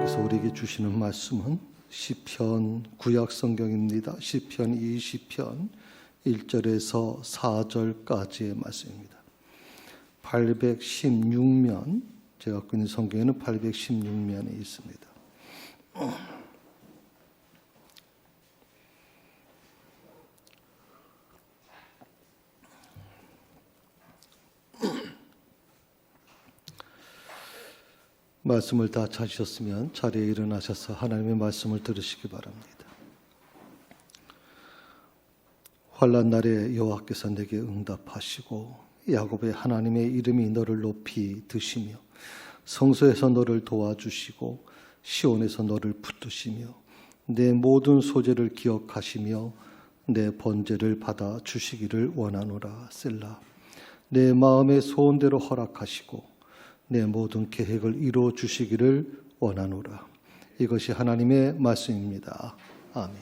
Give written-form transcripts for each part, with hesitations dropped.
하나님께서 우리에게 주시는 말씀은 시편 구약 성경입니다. 시편 20편 1절에서 4절까지의 말씀입니다. 816면, 제가 갖고 있는 성경에는 816면에 있습니다. 말씀을 다 찾으셨으면 자리에 일어나셔서 하나님의 말씀을 들으시기 바랍니다. 환난 날에 여호와께서 내게 응답하시고 야곱의 하나님의 이름이 너를 높이 드시며 성소에서 너를 도와주시고 시온에서 너를 붙드시며 내 모든 소재를 기억하시며 내 번제를 받아 주시기를 원하노라. 셀라. 내 마음의 소원대로 허락하시고 내 모든 계획을 이루어 주시기를 원하노라. 이것이 하나님의 말씀입니다. 아멘.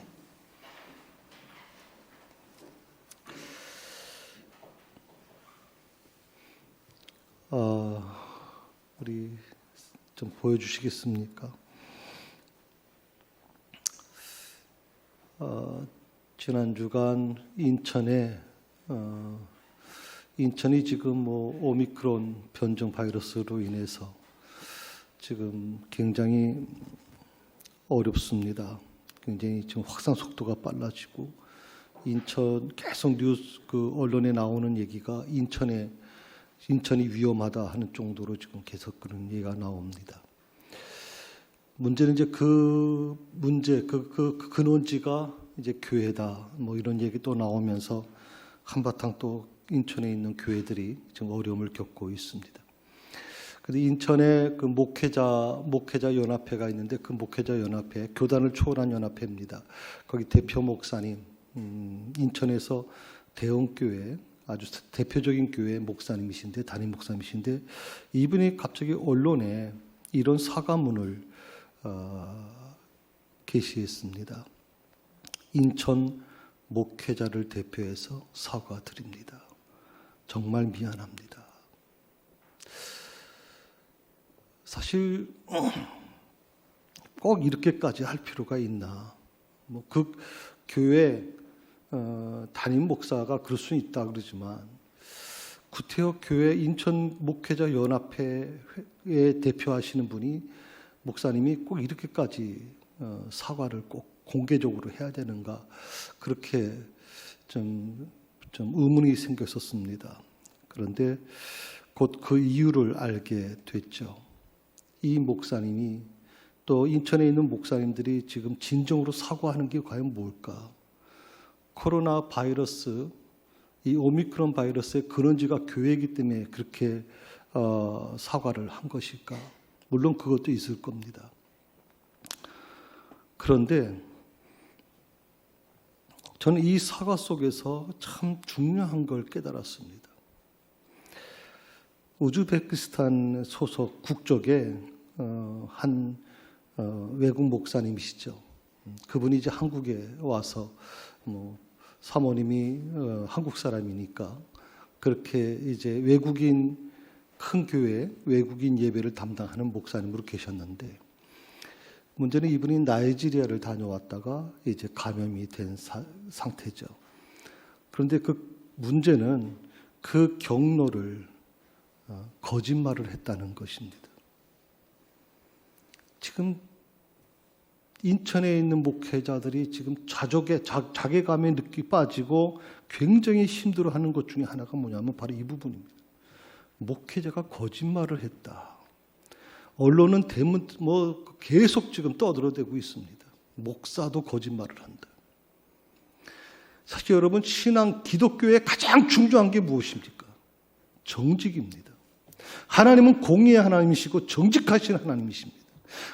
우리 좀 보여주시겠습니까? 지난 주간 인천이 지금 오미크론 변종 바이러스로 인해서 지금 굉장히 어렵습니다. 굉장히 지금 확산 속도가 빨라지고 인천 계속 뉴스 언론에 나오는 얘기가 인천이 위험하다 하는 정도로 지금 계속 그런 얘기가 나옵니다. 문제는 이제 그 근원지가 이제 교회다 이런 얘기 또 나오면서 한바탕 또 인천에 있는 교회들이 지금 어려움을 겪고 있습니다. 그런데 인천에 그 목회자 연합회가 있는데 그 목회자 연합회, 교단을 초월한 연합회입니다. 거기 대표 목사님, 인천에서 대형 교회, 아주 대표적인 교회 목사님이신데, 담임 목사님이신데, 이분이 갑자기 언론에 이런 사과문을 게시했습니다. 인천 목회자를 대표해서 사과드립니다. 정말 미안합니다. 사실 꼭 이렇게까지 할 필요가 있나? 그 교회 담임 목사가 그럴 수 있다 그러지만 구태여 교회 인천 목회자 연합회에 대표하시는 분이 목사님이 꼭 이렇게까지 사과를 꼭 공개적으로 해야 되는가? 그렇게 좀 의문이 생겼었습니다. 그런데 곧 그 이유를 알게 됐죠. 이 목사님이 또 인천에 있는 목사님들이 지금 진정으로 사과하는 게 과연 뭘까? 코로나 바이러스, 이 오미크론 바이러스의 근원지가 교회이기 때문에 그렇게 사과를 한 것일까? 물론 그것도 있을 겁니다. 그런데 저는 이 사과 속에서 참 중요한 걸 깨달았습니다. 우즈베키스탄 소속 국적의 한 외국 목사님이시죠. 그분이 이제 한국에 와서 사모님이 한국 사람이니까 그렇게 이제 외국인 큰 교회 외국인 예배를 담당하는 목사님으로 계셨는데, 문제는 이분이 나이지리아를 다녀왔다가 이제 감염이 된 상태죠. 그런데 그 문제는 그 경로를 거짓말을 했다는 것입니다. 지금 인천에 있는 목회자들이 지금 자괴감에 빠지고 굉장히 힘들어하는 것 중에 하나가 뭐냐면 바로 이 부분입니다. 목회자가 거짓말을 했다. 언론은 계속 지금 떠들어대고 있습니다. 목사도 거짓말을 한다. 사실 여러분, 신앙 기독교의 가장 중요한 게 무엇입니까? 정직입니다. 하나님은 공의의 하나님이시고 정직하신 하나님이십니다.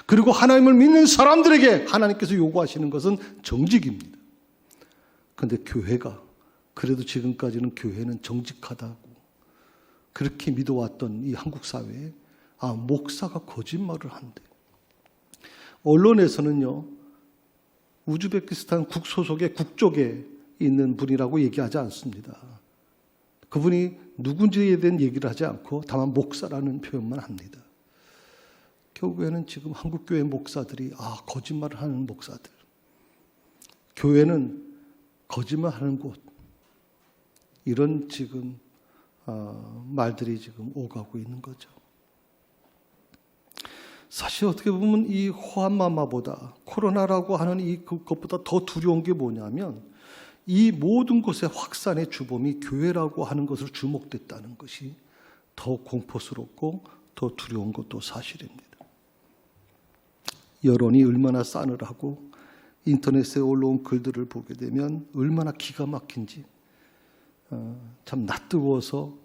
그리고 하나님을 믿는 사람들에게 하나님께서 요구하시는 것은 정직입니다. 그런데 교회가, 그래도 지금까지는 교회는 정직하다고 그렇게 믿어왔던 이 한국 사회에 목사가 거짓말을 한대. 언론에서는요, 우즈베키스탄 국소속의 국적에 있는 분이라고 얘기하지 않습니다. 그분이 누군지에 대한 얘기를 하지 않고 다만 목사라는 표현만 합니다. 결국에는 지금 한국교회 목사들이 거짓말을 하는 목사들, 교회는 거짓말하는 곳, 이런 지금 말들이 지금 오가고 있는 거죠. 사실 어떻게 보면 이 호암마마보다, 코로나라고 하는 그것보다 더 두려운 게 뭐냐면 이 모든 곳의 확산의 주범이 교회라고 하는 것을 주목됐다는 것이 더 공포스럽고 더 두려운 것도 사실입니다. 여론이 얼마나 싸늘하고 인터넷에 올라온 글들을 보게 되면 얼마나 기가 막힌지 참 낯뜨거워서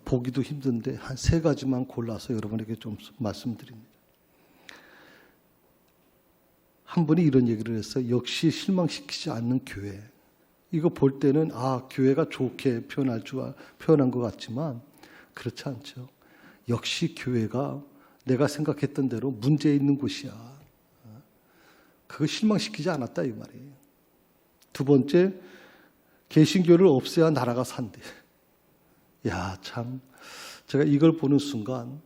보기도 힘든데 한 3가지만 골라서 여러분에게 좀 말씀드립니다. 한 분이 이런 얘기를 했어요. 역시 실망시키지 않는 교회. 이거 볼 때는 교회가 좋게 표현한 것 같지만 그렇지 않죠. 역시 교회가 내가 생각했던 대로 문제 있는 곳이야. 그거 실망시키지 않았다 이 말이에요. 두 번째, 개신교를 없애야 나라가 산대. 참 제가 이걸 보는 순간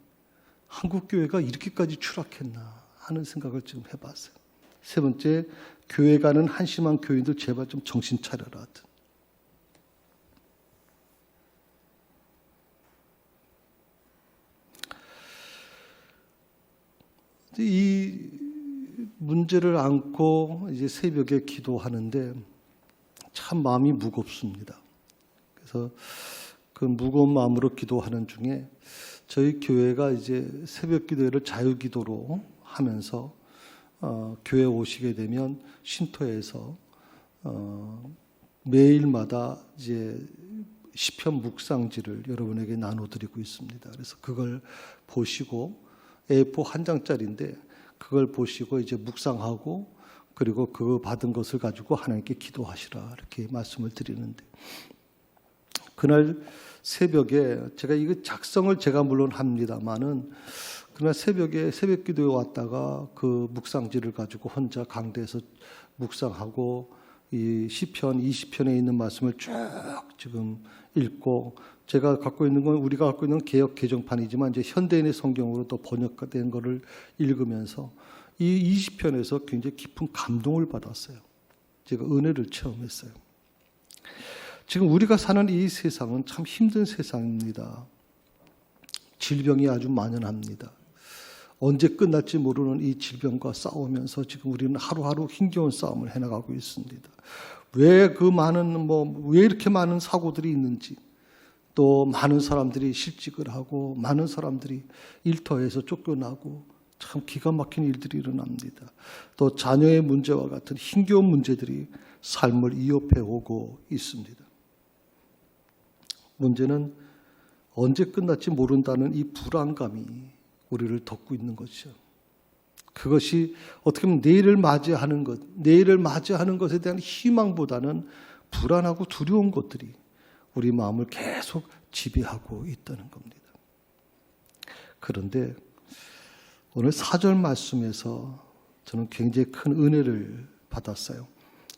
한국 교회가 이렇게까지 추락했나 하는 생각을 좀 해봤어요. 세 번째, 교회 가는 한심한 교인들 제발 좀 정신 차려라. 이 문제를 안고 이제 새벽에 기도하는데 참 마음이 무겁습니다. 그래서 그 무거운 마음으로 기도하는 중에 저희 교회가 이제 새벽 기도회를 자유기도로 하면서 교회 오시게 되면 쉼터에서 매일마다 이제 시편 묵상지를 여러분에게 나눠드리고 있습니다. 그래서 그걸 보시고 A4 한 장짜리인데 그걸 보시고 이제 묵상하고 그리고 그거 받은 것을 가지고 하나님께 기도하시라 이렇게 말씀을 드리는데 그날 새벽에 제가 이거 작성을 제가 물론 합니다만은 그날 새벽에 새벽 기도에 왔다가 그 묵상지를 가지고 혼자 강대에서 묵상하고 이 시편 20편에 있는 말씀을 쭉 지금 읽고 제가 갖고 있는 건 우리가 갖고 있는 개역 개정판이지만 이제 현대인의 성경으로 또 번역된 거를 읽으면서 이 20편에서 굉장히 깊은 감동을 받았어요. 제가 은혜를 체험했어요. 지금 우리가 사는 이 세상은 참 힘든 세상입니다. 질병이 아주 만연합니다. 언제 끝날지 모르는 이 질병과 싸우면서 지금 우리는 하루하루 힘겨운 싸움을 해나가고 있습니다. 왜 이렇게 많은 사고들이 있는지, 또 많은 사람들이 실직을 하고, 많은 사람들이 일터에서 쫓겨나고, 참 기가 막힌 일들이 일어납니다. 또 자녀의 문제와 같은 힘겨운 문제들이 삶을 위협해 오고 있습니다. 문제는 언제 끝날지 모른다는 이 불안감이 우리를 덮고 있는 것이죠. 그것이 어떻게 보면 내일을 맞이하는 것에 대한 희망보다는 불안하고 두려운 것들이 우리 마음을 계속 지배하고 있다는 겁니다. 그런데 오늘 4절 말씀에서 저는 굉장히 큰 은혜를 받았어요.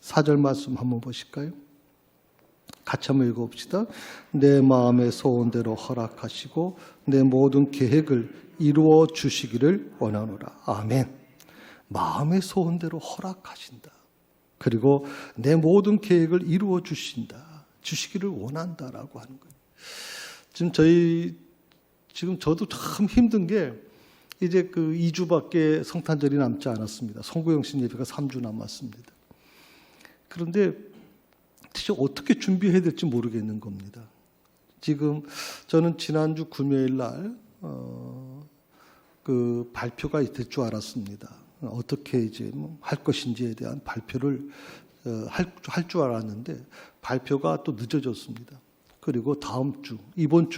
4절 말씀 한번 보실까요? 같이 한번 읽어봅시다. 내 마음의 소원대로 허락하시고 내 모든 계획을 이루어 주시기를 원하노라. 아멘. 마음의 소원대로 허락하신다. 그리고 내 모든 계획을 이루어 주시기를 원한다라고 하는 거예요. 지금 저도 참 힘든 게 이제 그 2주밖에 성탄절이 남지 않았습니다. 송구영신 예배가 3주 남았습니다. 그런데 진짜 어떻게 준비해야 될지 모르겠는 겁니다. 지금 저는 지난주 금요일 날 그 발표가 될 줄 알았습니다. 어떻게 이제 할 것인지에 대한 발표를 할 줄 알았는데 발표가 또 늦어졌습니다. 그리고 이번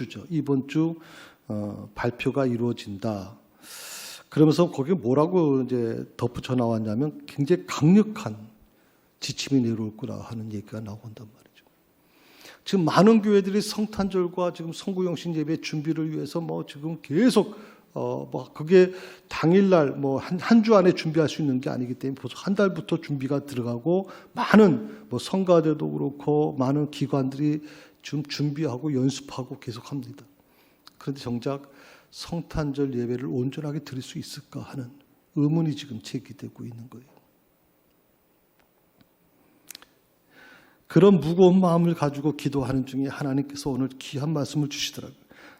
주 발표가 이루어진다. 그러면서 거기에 뭐라고 이제 덧붙여 나왔냐면 굉장히 강력한 지침이 내려올 거라 하는 얘기가 나온단 말이죠. 지금 많은 교회들이 성탄절과 지금 성구영신 예배 준비를 위해서 지금 계속 그게 당일날 한 주 안에 준비할 수 있는 게 아니기 때문에 벌써 한 달부터 준비가 들어가고 많은 성가대도 그렇고 많은 기관들이 좀 준비하고 연습하고 계속합니다. 그런데 정작 성탄절 예배를 온전하게 드릴 수 있을까 하는 의문이 지금 제기되고 있는 거예요. 그런 무거운 마음을 가지고 기도하는 중에 하나님께서 오늘 귀한 말씀을 주시더라고요.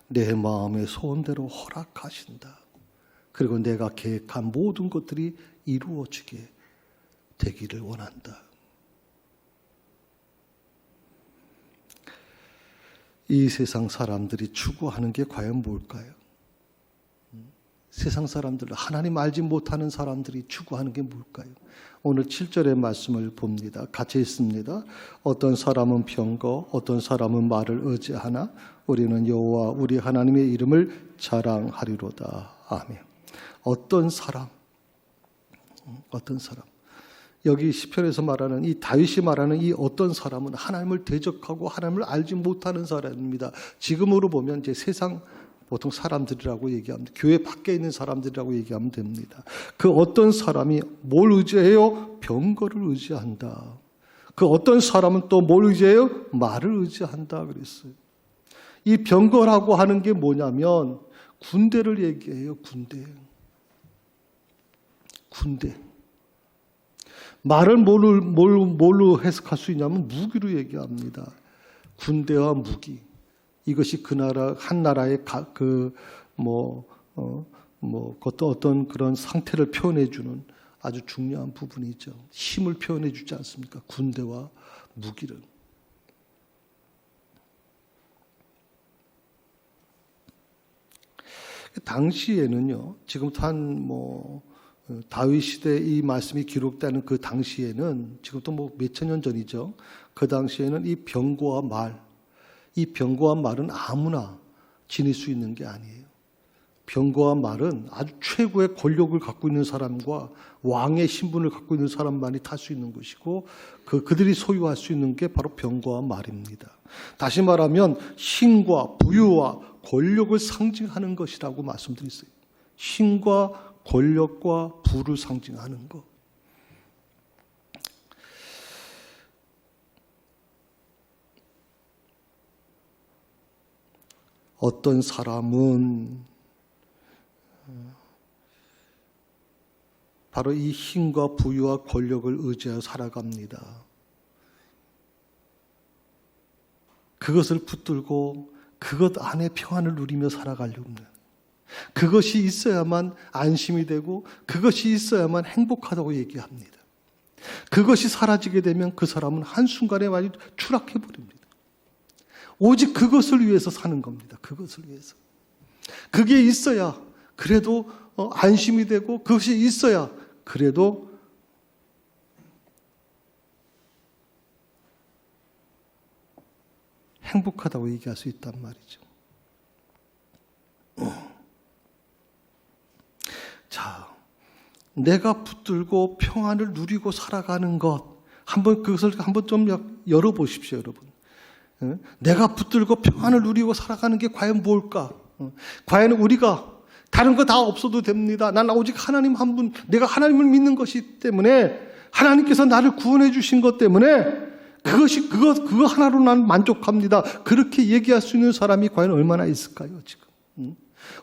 내 마음의 소원대로 허락하신다. 그리고 내가 계획한 모든 것들이 이루어지게 되기를 원한다. 이 세상 사람들이 추구하는 게 과연 뭘까요? 세상 사람들, 하나님 알지 못하는 사람들이 추구하는 게 뭘까요? 오늘 7절의 말씀을 봅니다. 같이 읽습니다. 어떤 사람은 병거, 어떤 사람은 말을 의지하나 우리는 여호와 우리 하나님의 이름을 자랑하리로다. 아멘. 어떤 사람, 여기 시편에서 말하는 이 다윗이 말하는 이 어떤 사람은 하나님을 대적하고 하나님을 알지 못하는 사람입니다. 지금으로 보면 이제 세상 보통 사람들이라고 얘기합니다. 교회 밖에 있는 사람들이라고 얘기하면 됩니다. 그 어떤 사람이 뭘 의지해요? 병거를 의지한다. 그 어떤 사람은 또 뭘 의지해요? 말을 의지한다 그랬어요. 이 병거라고 하는 게 뭐냐면 군대를 얘기해요. 군대. 말을 뭘로 해석할 수 있냐면 무기로 얘기합니다. 군대와 무기. 이것이 그 나라 한 나라의 어떤 그런 상태를 표현해주는 아주 중요한 부분이죠. 힘을 표현해주지 않습니까? 군대와 무기를. 당시에는요. 지금부터 다윗 시대 이 말씀이 기록되는 그 당시에는 지금부터 몇천 년 전이죠. 그 당시에는 이 병거와 말은 아무나 지닐 수 있는 게 아니에요. 병거와 말은 아주 최고의 권력을 갖고 있는 사람과 왕의 신분을 갖고 있는 사람만이 탈 수 있는 것이고 그들이 소유할 수 있는 게 바로 병거와 말입니다. 다시 말하면 힘과 부유와 권력을 상징하는 것이라고 말씀드렸어요. 힘과 권력과 부를 상징하는 것. 어떤 사람은 바로 이 힘과 부유와 권력을 의지하여 살아갑니다. 그것을 붙들고 그것 안에 평안을 누리며 살아가려고 합니다. 그것이 있어야만 안심이 되고 그것이 있어야만 행복하다고 얘기합니다. 그것이 사라지게 되면 그 사람은 한순간에 많이 추락해버립니다. 오직 그것을 위해서 사는 겁니다. 그것을 위해서. 그게 있어야 그래도 안심이 되고 그것이 있어야 그래도 행복하다고 얘기할 수 있단 말이죠. 자, 내가 붙들고 평안을 누리고 살아가는 것, 그것을 한번 좀 열어보십시오, 여러분. 내가 붙들고 평안을 누리고 살아가는 게 과연 뭘까? 과연 우리가 다른 거 다 없어도 됩니다. 난 오직 하나님 한 분, 내가 하나님을 믿는 것이 때문에 하나님께서 나를 구원해 주신 것 때문에 그거 하나로 난 만족합니다. 그렇게 얘기할 수 있는 사람이 과연 얼마나 있을까요, 지금?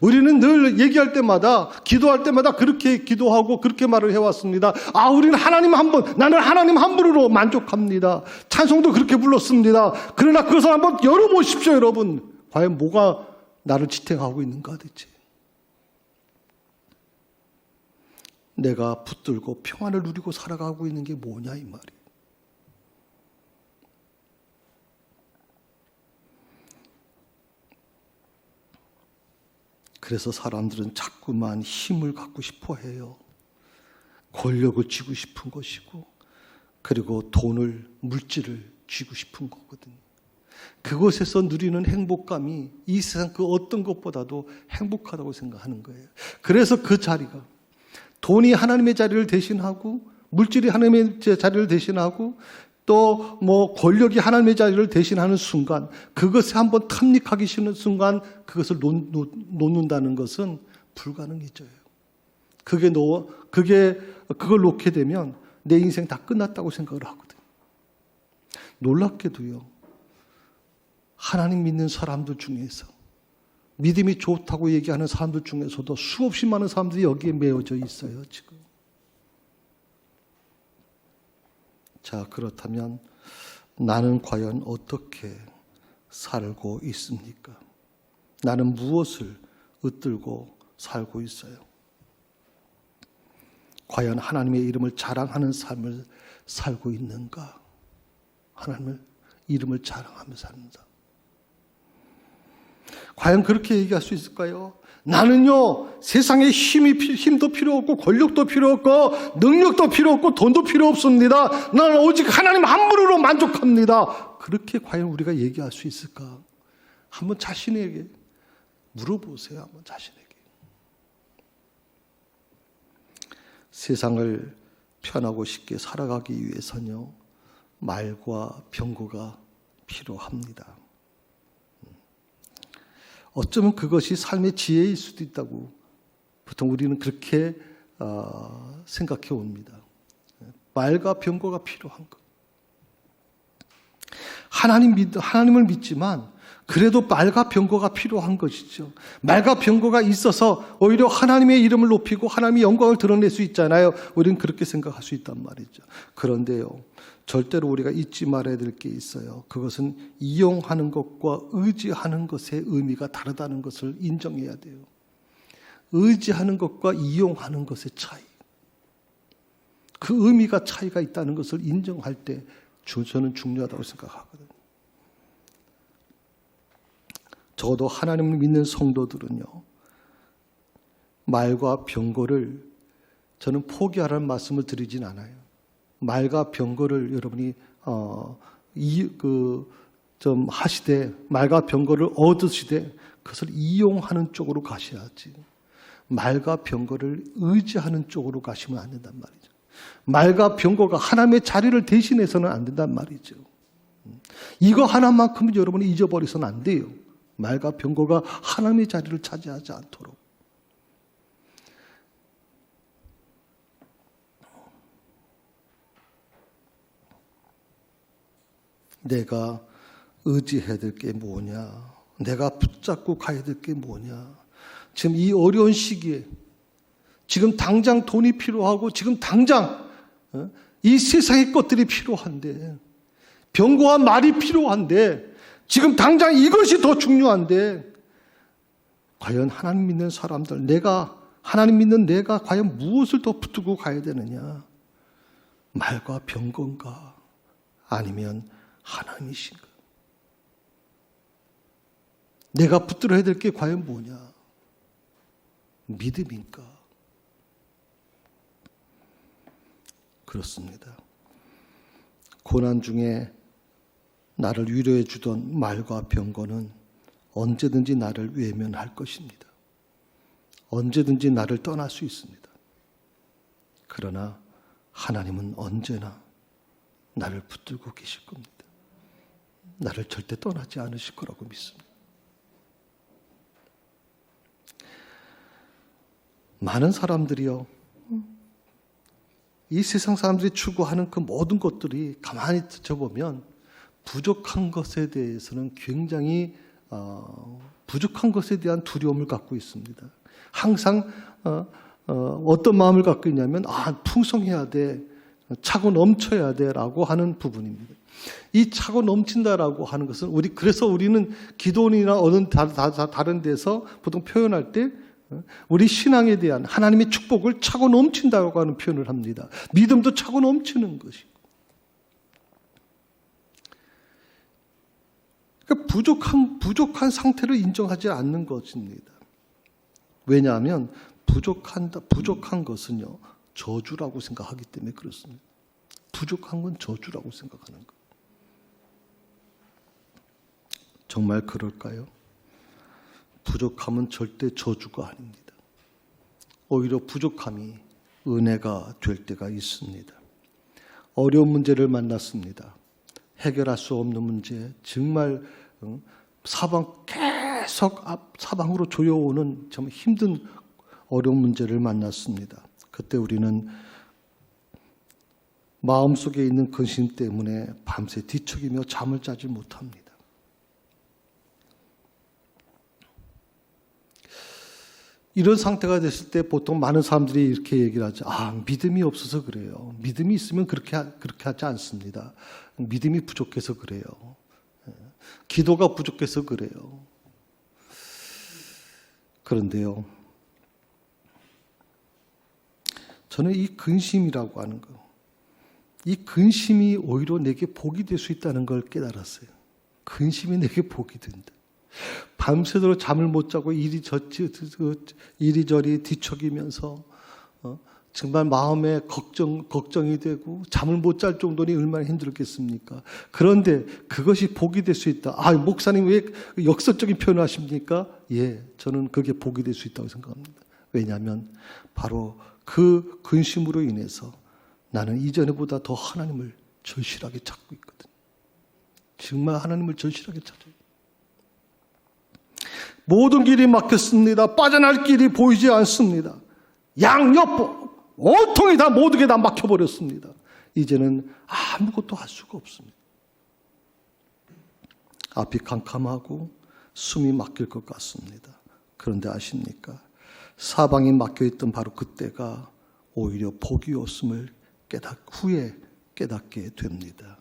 우리는 늘 얘기할 때마다, 기도할 때마다 그렇게 기도하고 그렇게 말을 해왔습니다. 우리는 하나님 한 분, 나는 하나님 한 분으로 만족합니다. 찬송도 그렇게 불렀습니다. 그러나 그것을 한번 열어보십시오, 여러분. 과연 뭐가 나를 지탱하고 있는가 대체? 내가 붙들고 평안을 누리고 살아가고 있는 게 뭐냐 이 말이에요. 그래서 사람들은 자꾸만 힘을 갖고 싶어 해요. 권력을 쥐고 싶은 것이고, 그리고 돈을, 물질을 쥐고 싶은 거거든요. 그것에서 누리는 행복감이 이 세상 그 어떤 것보다도 행복하다고 생각하는 거예요. 그래서 그 자리가, 돈이 하나님의 자리를 대신하고, 물질이 하나님의 자리를 대신하고, 또 권력이 하나님의 자리를 대신하는 순간, 그것에 한번 탐닉하기 싫은 순간 그것을 놓는다는 것은 불가능해져요. 그걸 놓게 되면 내 인생 다 끝났다고 생각을 하거든요. 놀랍게도요, 하나님 믿는 사람들 중에서 믿음이 좋다고 얘기하는 사람들 중에서도 수없이 많은 사람들이 여기에 매여져 있어요, 지금. 자, 그렇다면 나는 과연 어떻게 살고 있습니까? 나는 무엇을 붙들고 살고 있어요? 과연 하나님의 이름을 자랑하는 삶을 살고 있는가? 하나님의 이름을 자랑하며 사는다. 과연 그렇게 얘기할 수 있을까요? 나는요, 세상에 힘도 필요 없고, 권력도 필요 없고, 능력도 필요 없고, 돈도 필요 없습니다. 나는 오직 하나님 한 분으로 만족합니다. 그렇게 과연 우리가 얘기할 수 있을까? 한번 자신에게 물어보세요. 한번 자신에게. 세상을 편하고 쉽게 살아가기 위해서는요, 말과 병거가 필요합니다. 어쩌면 그것이 삶의 지혜일 수도 있다고 보통 우리는 그렇게 생각해 옵니다. 말과 병거가 필요한 것. 하나님을 믿지만 그래도 말과 병거가 필요한 것이죠. 말과 병거가 있어서 오히려 하나님의 이름을 높이고 하나님의 영광을 드러낼 수 있잖아요. 우리는 그렇게 생각할 수 있단 말이죠. 그런데요, 절대로 우리가 잊지 말아야 될 게 있어요. 그것은 이용하는 것과 의지하는 것의 의미가 다르다는 것을 인정해야 돼요. 의지하는 것과 이용하는 것의 차이. 그 의미가 차이가 있다는 것을 인정할 때 저는 중요하다고 생각하거든요. 적어도 하나님을 믿는 성도들은요, 말과 병거를 저는 포기하라는 말씀을 드리진 않아요. 말과 병거를 여러분이 좀 하시되, 말과 병거를 얻으시되 그것을 이용하는 쪽으로 가셔야지. 말과 병거를 의지하는 쪽으로 가시면 안 된단 말이죠. 말과 병거가 하나님의 자리를 대신해서는 안 된단 말이죠. 이거 하나만큼은 여러분이 잊어버려서는 안 돼요. 말과 병거가 하나님의 자리를 차지하지 않도록. 내가 의지해야 될 게 뭐냐? 내가 붙잡고 가야 될 게 뭐냐? 지금 이 어려운 시기에 지금 당장 돈이 필요하고 지금 당장 이 세상의 것들이 필요한데, 병거와 말이 필요한데, 지금 당장 이것이 더 중요한데, 과연 하나님 믿는 사람들, 하나님 믿는 내가 과연 무엇을 더 붙들고 가야 되느냐? 말과 병거인가? 아니면 하나님이신가? 내가 붙들어야 될 게 과연 뭐냐? 믿음인가? 그렇습니다. 고난 중에 나를 위로해 주던 말과 병거는 언제든지 나를 외면할 것입니다. 언제든지 나를 떠날 수 있습니다. 그러나 하나님은 언제나 나를 붙들고 계실 겁니다. 나를 절대 떠나지 않으실 거라고 믿습니다. 많은 사람들이요, 이 세상 사람들이 추구하는 그 모든 것들이 가만히 지켜보면 부족한 것에 대해서는 굉장히 부족한 것에 대한 두려움을 갖고 있습니다. 항상 어떤 마음을 갖고 있냐면, 풍성해야 돼, 차고 넘쳐야 돼라고 하는 부분입니다. 이 차고 넘친다라고 하는 것은 그래서 우리는 기도원이나 어느 다른 데서 보통 표현할 때 우리 신앙에 대한 하나님의 축복을 차고 넘친다고 하는 표현을 합니다. 믿음도 차고 넘치는 것이. 그러니까 부족한 상태를 인정하지 않는 것입니다. 왜냐하면 부족한 것은요, 저주라고 생각하기 때문에 그렇습니다. 부족한 건 저주라고 생각하는 것. 정말 그럴까요? 부족함은 절대 저주가 아닙니다. 오히려 부족함이 은혜가 될 때가 있습니다. 어려운 문제를 만났습니다. 해결할 수 없는 문제, 정말 계속 사방으로 조여오는 참 힘든 어려운 문제를 만났습니다. 그때 우리는 마음속에 있는 근심 때문에 밤새 뒤척이며 잠을 자지 못합니다. 이런 상태가 됐을 때 보통 많은 사람들이 이렇게 얘기를 하죠. 믿음이 없어서 그래요. 믿음이 있으면 그렇게 하지 않습니다. 믿음이 부족해서 그래요. 기도가 부족해서 그래요. 그런데요, 저는 이 근심이라고 하는 거, 이 근심이 오히려 내게 복이 될 수 있다는 걸 깨달았어요. 근심이 내게 복이 된다. 밤새도록 잠을 못 자고 이리저리 뒤척이면서 정말 마음에 걱정이 되고 잠을 못 잘 정도니 얼마나 힘들었겠습니까? 그런데 그것이 복이 될 수 있다. 목사님 왜 역설적인 표현을 하십니까? 예, 저는 그게 복이 될 수 있다고 생각합니다. 왜냐하면 바로 그 근심으로 인해서 나는 이전에보다 더 하나님을 절실하게 찾고 있거든요. 정말 하나님을 절실하게 찾아요. 모든 길이 막혔습니다. 빠져날 길이 보이지 않습니다. 양옆 온통이 다 모든 게 다 막혀버렸습니다. 이제는 아무것도 할 수가 없습니다. 앞이 캄캄하고 숨이 막힐 것 같습니다. 그런데 아십니까? 사방이 막혀있던 바로 그때가 오히려 복이 없음을 후에 깨닫게 됩니다.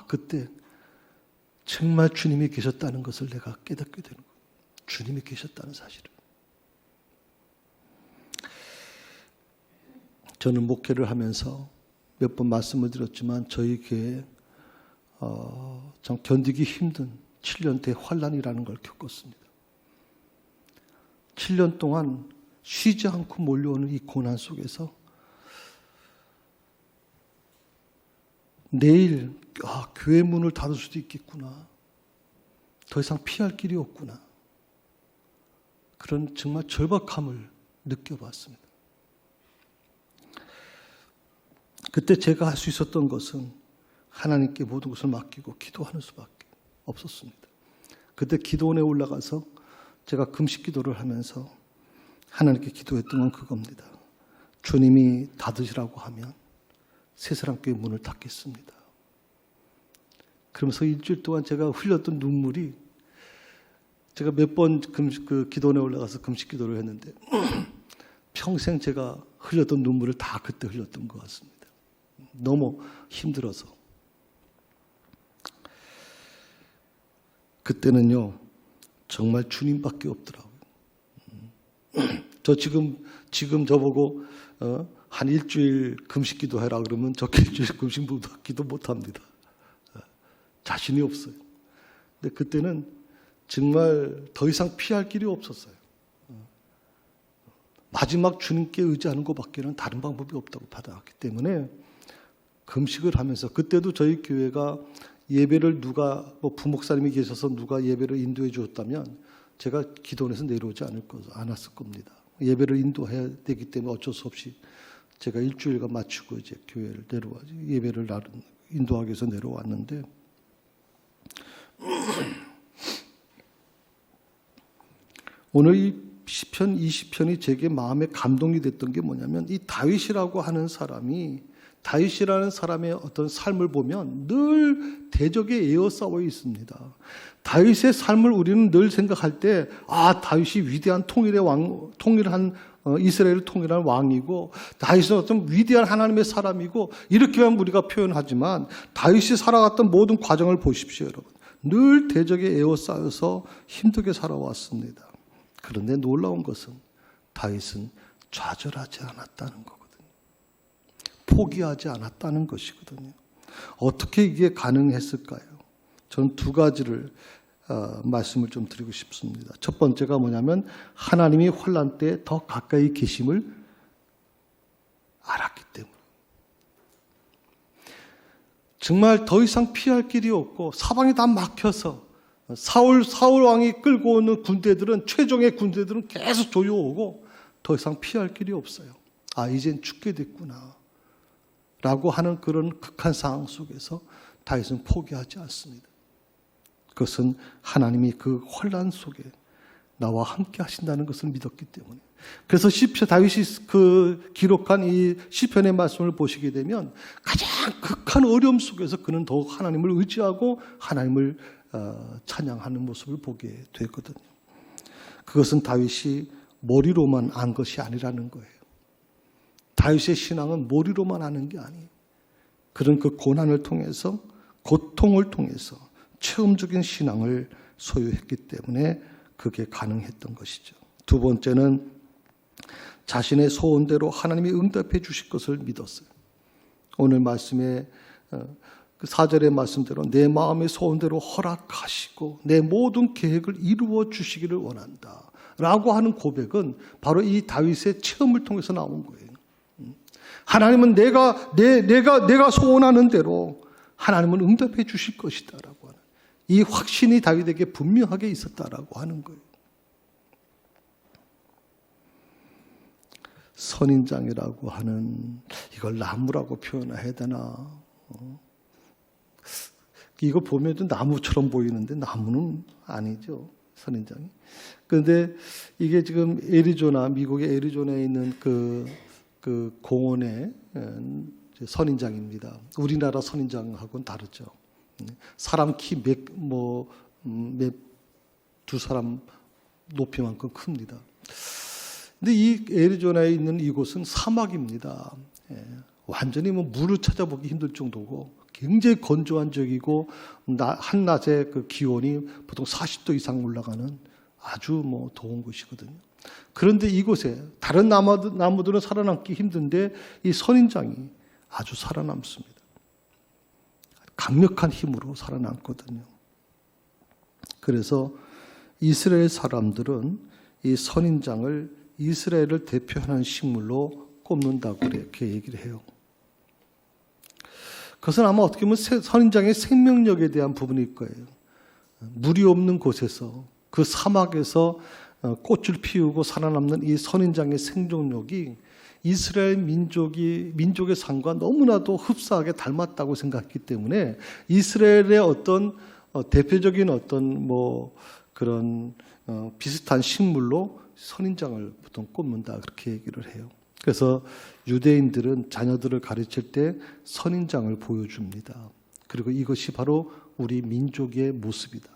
그때 정말 주님이 계셨다는 것을 내가 깨닫게 되는 거예요. 주님이 계셨다는 사실을. 저는 목회를 하면서 몇 번 말씀을 드렸지만 저희 교회에 참 견디기 힘든 7년대 환란이라는 걸 겪었습니다. 7년 동안 쉬지 않고 몰려오는 이 고난 속에서 내일 교회 문을 닫을 수도 있겠구나. 더 이상 피할 길이 없구나. 그런 정말 절박함을 느껴봤습니다. 그때 제가 할 수 있었던 것은 하나님께 모든 것을 맡기고 기도하는 수밖에 없었습니다. 그때 기도원에 올라가서 제가 금식 기도를 하면서 하나님께 기도했던 건 그겁니다. 주님이 닫으시라고 하면 새사랑교회 문을 닫겠습니다. 그러면서 일주일 동안 제가 흘렸던 눈물이, 제가 몇 번 기도원에 올라가서 금식 기도를 했는데 평생 제가 흘렸던 눈물을 다 그때 흘렸던 것 같습니다. 너무 힘들어서. 그때는요, 정말 주님밖에 없더라고요. 저 지금 저보고 한 일주일 금식 기도해라 그러면 저 일주일 금식 기도 못합니다. 자신이 없어요. 근데 그때는 정말 더 이상 피할 길이 없었어요. 마지막 주님께 의지하는 것밖에는 다른 방법이 없다고 받아왔기 때문에 금식을 하면서, 그때도 저희 교회가 예배를 부목사님이 계셔서 누가 예배를 인도해 주었다면 제가 기도원에서 내려오지 않았을 겁니다. 예배를 인도해야 되기 때문에 어쩔 수 없이 제가 일주일간 마치고 이제 교회를 예배를 인도하기 위해서 내려왔는데, 오늘 이 시편 20편이 제게 마음에 감동이 됐던 게 뭐냐면, 이 다윗이라고 하는 사람이, 다윗이라는 사람의 어떤 삶을 보면 늘 대적에 에워싸여 있습니다. 다윗의 삶을 우리는 늘 생각할 때, 다윗이 위대한 이스라엘을 통일한 왕이고, 다윗은 어떤 위대한 하나님의 사람이고, 이렇게만 우리가 표현하지만, 다윗이 살아갔던 모든 과정을 보십시오, 여러분. 늘 대적에 에워싸여서 힘들게 살아왔습니다. 그런데 놀라운 것은 다윗은 좌절하지 않았다는 거거든요. 포기하지 않았다는 것이거든요. 어떻게 이게 가능했을까요? 저는 두 가지를 말씀을 좀 드리고 싶습니다. 첫 번째가 뭐냐면, 하나님이 환난 때 더 가까이 계심을 알았기 때문에. 정말 더 이상 피할 길이 없고 사방이 다 막혀서 사울 왕이 끌고 오는 군대들은, 최종의 군대들은 계속 조여오고 더 이상 피할 길이 없어요. 이젠 죽게 됐구나 라고 하는 그런 극한 상황 속에서 다윗은 포기하지 않습니다. 그것은 하나님이 그 환난 속에 나와 함께 하신다는 것을 믿었기 때문에. 그래서 다윗이 기록한 이 시편의 말씀을 보시게 되면 가장 극한 어려움 속에서 그는 더욱 하나님을 의지하고 하나님을 찬양하는 모습을 보게 되거든요. 그것은 다윗이 머리로만 안 것이 아니라는 거예요. 다윗의 신앙은 머리로만 아는 게 아니에요. 그런 그 고난을 통해서, 고통을 통해서 체험적인 신앙을 소유했기 때문에 그게 가능했던 것이죠. 두 번째는 자신의 소원대로 하나님이 응답해 주실 것을 믿었어요. 오늘 말씀에 그 4절의 말씀대로 내 마음의 소원대로 허락하시고 내 모든 계획을 이루어 주시기를 원한다 라고 하는 고백은 바로 이 다윗의 체험을 통해서 나온 거예요. 하나님은 내가 소원하는 대로 하나님은 응답해 주실 것이다 라고 하는 이 확신이 다윗에게 분명하게 있었다라고 하는 거예요. 선인장이라고 하는, 이걸 나무라고 표현해야 되나? 이거 보면 나무처럼 보이는데 나무는 아니죠, 선인장이. 그런데 이게 지금 미국의 애리조나에 있는 그 공원의 선인장입니다. 우리나라 선인장하고는 다르죠. 사람 키 두 사람 높이만큼 큽니다. 근데 이 애리조나에 있는 이곳은 사막입니다. 완전히 물을 찾아보기 힘들 정도고 굉장히 건조한 지역이고 한낮에 그 기온이 보통 40도 이상 올라가는 아주 더운 곳이거든요. 그런데 이곳에 다른 나무들은 살아남기 힘든데 이 선인장이 아주 살아남습니다. 강력한 힘으로 살아남거든요. 그래서 이스라엘 사람들은 이 선인장을 이스라엘을 대표하는 식물로 꼽는다고 이렇게 얘기를 해요. 그것은 아마 어떻게 보면 선인장의 생명력에 대한 부분일 거예요. 물이 없는 곳에서, 그 사막에서 꽃을 피우고 살아남는 이 선인장의 생존력이 이스라엘 민족의 삶과 너무나도 흡사하게 닮았다고 생각했기 때문에 이스라엘의 어떤 대표적인 그런 비슷한 식물로 선인장을 보통 꼽는다, 그렇게 얘기를 해요. 그래서 유대인들은 자녀들을 가르칠 때 선인장을 보여줍니다. 그리고 이것이 바로 우리 민족의 모습이다.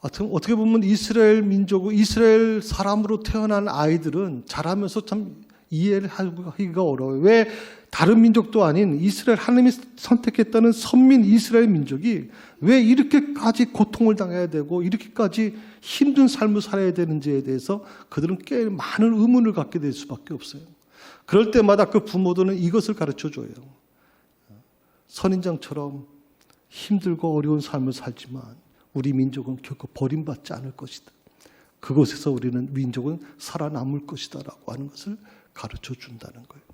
하여튼 어떻게 보면 이스라엘 민족, 이스라엘 사람으로 태어난 아이들은 자라면서 참 이해를 하기가 어려워요. 왜 다른 민족도 아닌 이스라엘, 하나님이 선택했다는 선민 이스라엘 민족이 왜 이렇게까지 고통을 당해야 되고 이렇게까지 힘든 삶을 살아야 되는지에 대해서 그들은 꽤 많은 의문을 갖게 될 수밖에 없어요. 그럴 때마다 그 부모들은 이것을 가르쳐줘요. 선인장처럼 힘들고 어려운 삶을 살지만 우리 민족은 결코 버림받지 않을 것이다. 그곳에서 우리는 민족은 살아남을 것이다 라고 하는 것을 가르쳐 준다는 거예요.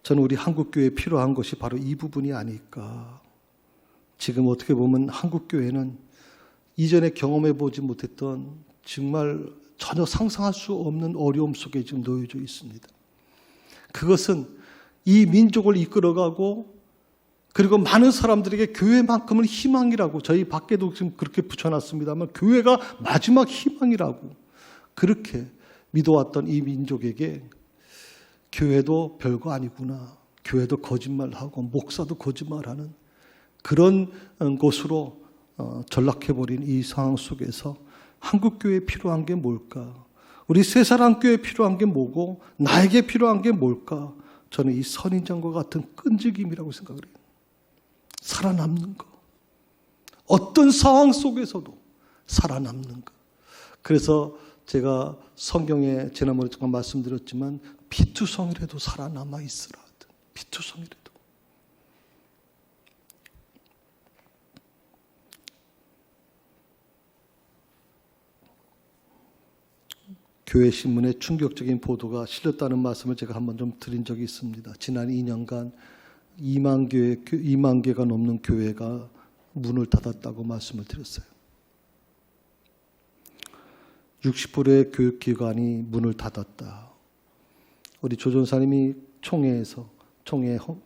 저는 우리 한국교회에 필요한 것이 바로 이 부분이 아닐까. 지금 어떻게 보면 한국교회는 이전에 경험해 보지 못했던 정말 전혀 상상할 수 없는 어려움 속에 지금 놓여져 있습니다. 그것은 이 민족을 이끌어가고 그리고 많은 사람들에게 교회만큼은 희망이라고, 저희 밖에도 지금 그렇게 붙여놨습니다만 교회가 마지막 희망이라고 그렇게 믿어왔던 이 민족에게 교회도 별거 아니구나, 교회도 거짓말하고 목사도 거짓말하는 그런 곳으로 전락해버린 이 상황 속에서 한국교회에 필요한 게 뭘까? 우리 새사랑교회에 필요한 게 뭐고 나에게 필요한 게 뭘까? 저는 이 선인장과 같은 끈질김이라고 생각을 해요. 살아남는 거. 어떤 상황 속에서도 살아남는 거. 그래서 제가 성경에 지난번에 잠깐 말씀드렸지만 피투성이라도 살아남아 있으라. 피투성이라도. 교회 신문에 충격적인 보도가 실렸다는 말씀을 제가 한번 좀 드린 적이 있습니다. 지난 2년간 2만 개가 넘는 교회가 문을 닫았다고 말씀을 드렸어요. 60%의 교육기관이 문을 닫았다. 우리 조 전사님이 총회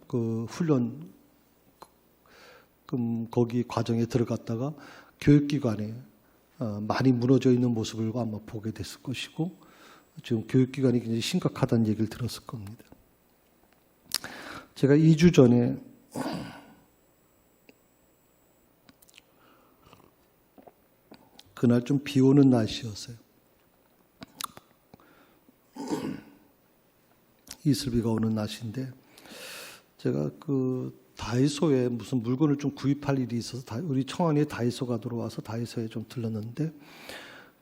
그 훈련 거기 과정에 들어갔다가 교육기관에 많이 무너져 있는 모습을 아마 보게 됐을 것이고 지금 교육기관이 굉장히 심각하다는 얘기를 들었을 겁니다. 제가 2주 전에 그날 좀 비 오는 날씨였어요. 이슬비가 오는 날씨인데 제가 그 다이소에 무슨 물건을 좀 구입할 일이 있어서 우리 청안리에 다이소가 들어와서 다이소에 좀 들렀는데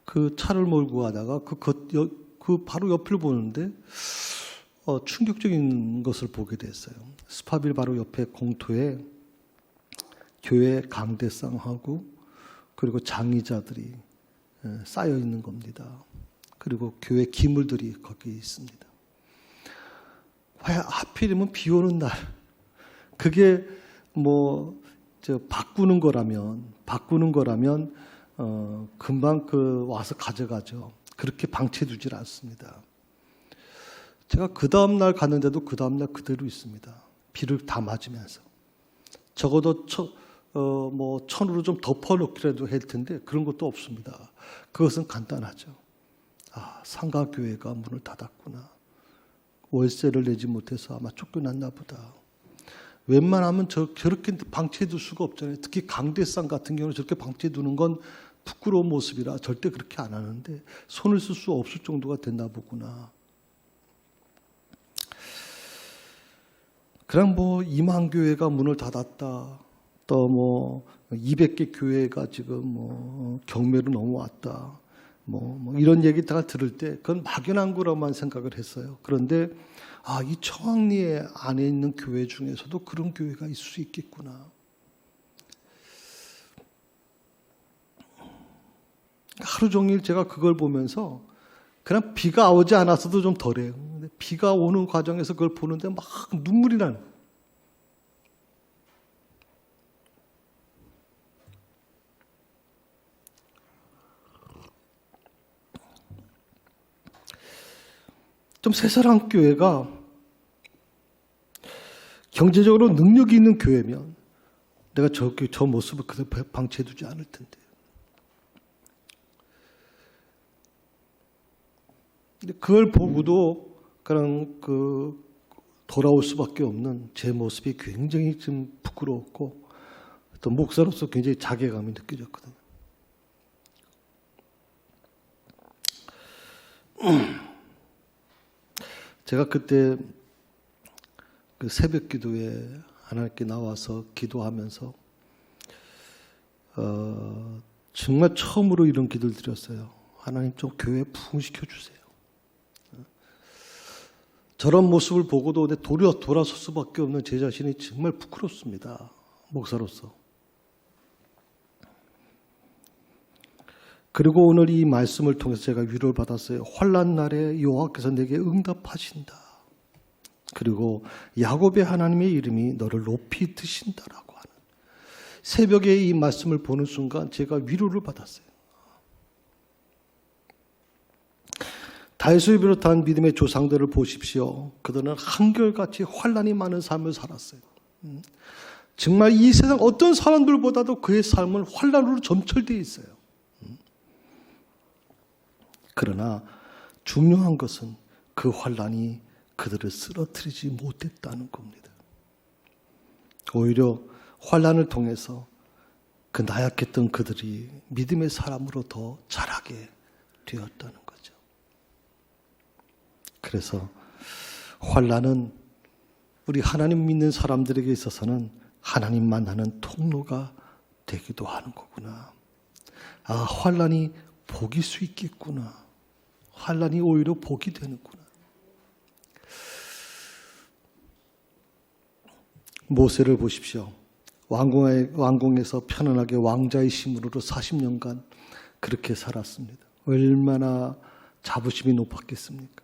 그 차를 몰고 가다가 그 바로 옆을 보는데 충격적인 것을 보게 됐어요. 스파빌 바로 옆에 공터에 교회 강대상하고 그리고 장의자들이 쌓여 있는 겁니다. 그리고 교회 기물들이 거기 있습니다. 왜 하필이면 비 오는 날, 그게 바꾸는 거라면 금방 와서 가져가죠. 그렇게 방치해두질 않습니다. 제가 그 다음날 갔는데도 그 다음날 그대로 있습니다. 비를 다 맞으면서. 적어도 천으로 좀 덮어놓기라도 할 텐데 그런 것도 없습니다. 그것은 간단하죠. 상가교회가 문을 닫았구나. 월세를 내지 못해서 아마 쫓겨났나 보다. 웬만하면 저렇게 방치해둘 수가 없잖아요. 특히 강대상 같은 경우는 저렇게 방치해두는 건 부끄러운 모습이라 절대 그렇게 안 하는데 손을 쓸 수 없을 정도가 됐나 보구나. 그냥 이만교회가 문을 닫았다. 또 200개 교회가 지금 경매로 넘어왔다. 이런 얘기 다 들을 때 그건 막연한 거라고만 생각을 했어요. 그런데 이 청학리 안에 있는 교회 중에서도 그런 교회가 있을 수 있겠구나. 하루 종일 제가 그걸 보면서 그냥 비가 오지 않았어도 좀 덜해요. 근데 비가 오는 과정에서 그걸 보는데 막 눈물이 나는 거예요. 좀 새사랑 교회가 경제적으로 능력이 있는 교회면 내가 저 모습을 그대로 방치해두지 않을 텐데. 근데 그걸 보고도 그냥 돌아올 수밖에 없는 제 모습이 굉장히 좀 부끄러웠고 또 목사로서 굉장히 자괴감이 느껴졌거든요. 제가 그때 그 새벽 기도에 하나님께 나와서 기도하면서 정말 처음으로 이런 기도를 드렸어요. 하나님 좀 교회에 부흥시켜 주세요. 저런 모습을 보고도 돌아설 수밖에 없는 제 자신이 정말 부끄럽습니다. 목사로서. 그리고 오늘 이 말씀을 통해서 제가 위로를 받았어요. 환난 날에 여호와께서 내게 응답하신다. 그리고 야곱의 하나님의 이름이 너를 높이 드신다라고 하는 새벽에 이 말씀을 보는 순간 제가 위로를 받았어요. 다윗을 비롯한 믿음의 조상들을 보십시오. 그들은 한결같이 환난이 많은 삶을 살았어요. 정말 이 세상 어떤 사람들보다도 그의 삶은 환난으로 점철되어 있어요. 그러나 중요한 것은 그 환난이 그들을 쓰러뜨리지 못했다는 겁니다. 오히려 환난을 통해서 그 나약했던 그들이 믿음의 사람으로 더 자라게 되었다는 거죠. 그래서 환난은 우리 하나님 믿는 사람들에게 있어서는 하나님 만나는 통로가 되기도 하는 거구나. 환난이 복일 수 있겠구나. 환난이 오히려 복이 되는구나. 모세를 보십시오. 왕궁에서 편안하게 왕자의 심으로 40년간 그렇게 살았습니다. 얼마나 자부심이 높았겠습니까?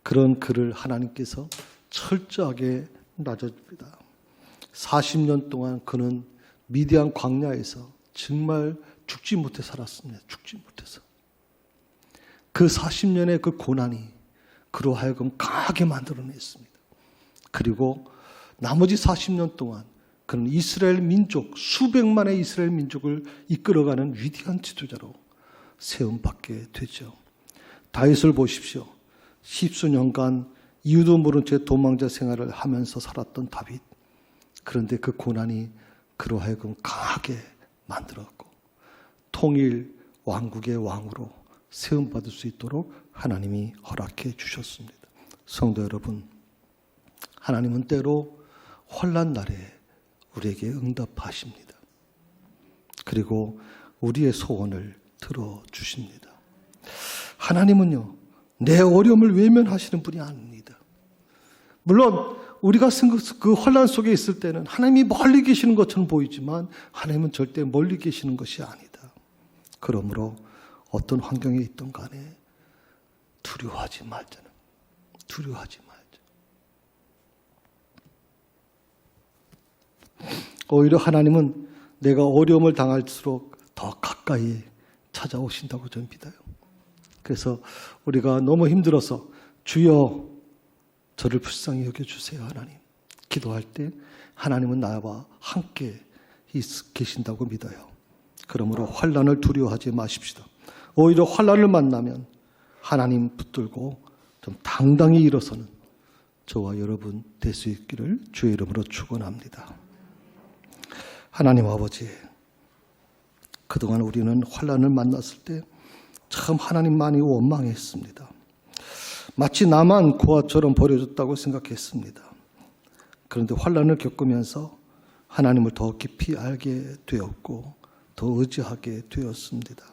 그런 그를 하나님께서 철저하게 낮아줍니다. 40년 동안 그는 미디안 광야에서 정말 죽지 못해 살았습니다. 죽지 못해서. 그 40년의 그 고난이 그로 하여금 강하게 만들어냈습니다. 그리고 나머지 40년 동안 그는 이스라엘 민족, 수백만의 이스라엘 민족을 이끌어가는 위대한 지도자로 세움받게 되죠. 다윗을 보십시오. 십수년간 이유도 모른 채 도망자 생활을 하면서 살았던 다윗. 그런데 그 고난이 그로 하여금 강하게 만들었고 통일, 왕국의 왕으로 세움받을 수 있도록 하나님이 허락해 주셨습니다. 성도 여러분, 하나님은 때로 환난 날에 우리에게 응답하십니다. 그리고 우리의 소원을 들어주십니다. 하나님은요, 내 어려움을 외면하시는 분이 아닙니다. 물론 우리가 그 환난 속에 있을 때는 하나님이 멀리 계시는 것처럼 보이지만 하나님은 절대 멀리 계시는 것이 아니다. 그러므로 어떤 환경에 있든 간에 두려워하지 말자는, 두려워하지 말자. 오히려 하나님은 내가 어려움을 당할수록 더 가까이 찾아오신다고 저는 믿어요. 그래서 우리가 너무 힘들어서 주여 저를 불쌍히 여겨주세요 하나님 기도할 때 하나님은 나와 함께 계신다고 믿어요. 그러므로 환난을 두려워하지 마십시다. 오히려 환난을 만나면 하나님 붙들고 좀 당당히 일어서는 저와 여러분 될 수 있기를 주의 이름으로 축원합니다. 하나님 아버지, 그동안 우리는 환난을 만났을 때 참 하나님만이 원망했습니다. 마치 나만 고아처럼 버려졌다고 생각했습니다. 그런데 환난을 겪으면서 하나님을 더 깊이 알게 되었고 더 의지하게 되었습니다.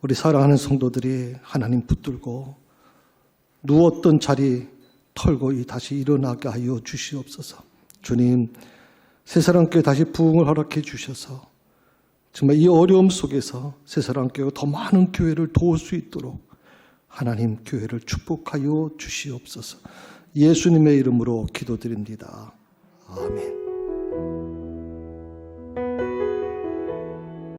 우리 사랑하는 성도들이 하나님 붙들고 누웠던 자리 털고 다시 일어나게 하여 주시옵소서. 주님, 새사랑교회 다시 부흥을 허락해 주셔서 정말 이 어려움 속에서 새사랑교회가 더 많은 교회를 도울 수 있도록 하나님 교회를 축복하여 주시옵소서. 예수님의 이름으로 기도드립니다. 아멘.